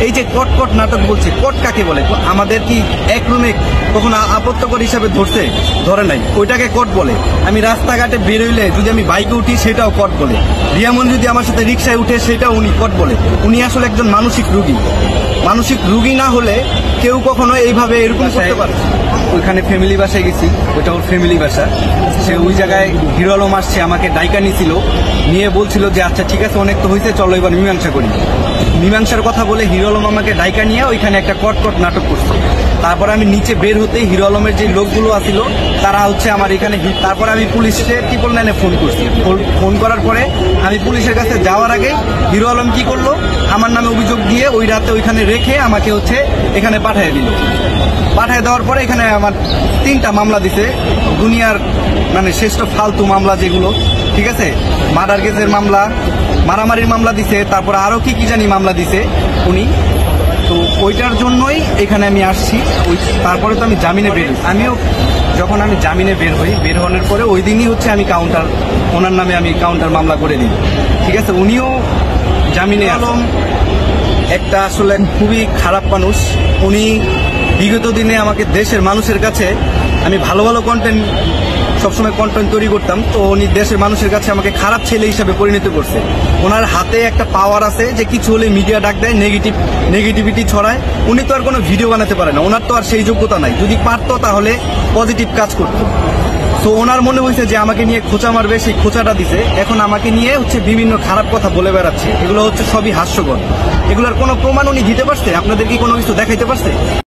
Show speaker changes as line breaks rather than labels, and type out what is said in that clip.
এই যে কট কট নাটক বলছে, কট কাকে বলে? আমাদের কি এক রুমে কখনো আপত্তিকর হিসাবে ধরে নাই, ওইটাকে কট বলে। আমি রাস্তাঘাটে বেরোইলে যদি আমি বাইকে উঠি সেটাও কট বলে। রিয়ামন যদি আমার সাথে রিক্সায় উঠে সেটাও উনি কট বলে। উনি আসলে একজন মানসিক রুগী। মানসিক রুগী না হলে কেউ কখনো এইভাবে এরকম করতে পারে। ওইখানে ফ্যামিলি বাসায় গেছি, ওটা ওর ফ্যামিলি বাসা। সে ওই জায়গায় হিরো আলম আসছে, আমাকে ডাইকা নিয়েছিল, নিয়ে বলছিল যে আচ্ছা ঠিক আছে অনেক তো হয়েছে, চলো এবার মীমাংসা করি। মীমাংসার কথা বলে হিরো আলম আমাকে ডাইকা নিয়ে ওইখানে একটা কট নাটক করছে। তারপর আমি নিচে বের হতেই হিরো আলমের যে লোকগুলো আসিল তারা আমার এখানে, তারপর আমি পুলিশে 999 ফোন করছি। ফোন করার পরে আমি পুলিশের কাছে যাওয়ার আগে হিরো আলম কি করলো, আমার নামে অভিযোগ দিয়ে ওই রাতে ওইখানে রেখে আমাকে এখানে পাঠিয়ে দিল। পাঠিয়ে দেওয়ার পরে এখানে আমার 3টা মামলা দিছে, দুনিয়ার মানে শ্রেষ্ঠ ফালতু মামলা যেগুলো, ঠিক আছে। মার্ডার কেসের মামলা, মারামারির মামলা দিছে, তারপরে আরো কি জানি মামলা দিছে উনি। তো ওইটার জন্যই এখানে আমি আসছি। তারপরে তো আমি জামিনে বের হই। যখন আমি জামিনে বের হই, বের হওয়ার পরে ওই দিনই আমি ওনার নামে আমি কাউন্টার মামলা করে দিই, ঠিক আছে। উনিও জামিনে। আলম একটা আসলে খুবই খারাপ মানুষ। উনি বিগত দিনে আমাকে দেশের মানুষের কাছে, আমি ভালো ভালো কন্টেন্ট সবসময় তৈরি করতাম, তো উনি দেশের মানুষের কাছে আমাকে খারাপ ছেলে হিসাবে পরিণত করছে। ওনার হাতে একটা পাওয়ার আছে যে কিছু হলে মিডিয়া ডাক দেয়, নেগেটিভিটি ছড়ায়। উনি তো আর কোনো ভিডিও বানাতে পারে না, ওনার তো আর সেই যোগ্যতা নাই। যদি পারতো তাহলে পজিটিভ কাজ করতো। তো ওনার মনে হয়েছে যে আমাকে নিয়ে খোঁচা মারবে, সেই খোঁচাটা দিছে। এখন আমাকে নিয়ে বিভিন্ন খারাপ কথা বলে বেড়াচ্ছে। এগুলো সবই হাস্যকর। এগুলোর কোনো প্রমাণ উনি দিতে পারছে? আপনাদের কি কোনো কিছু দেখাইতে পারছে?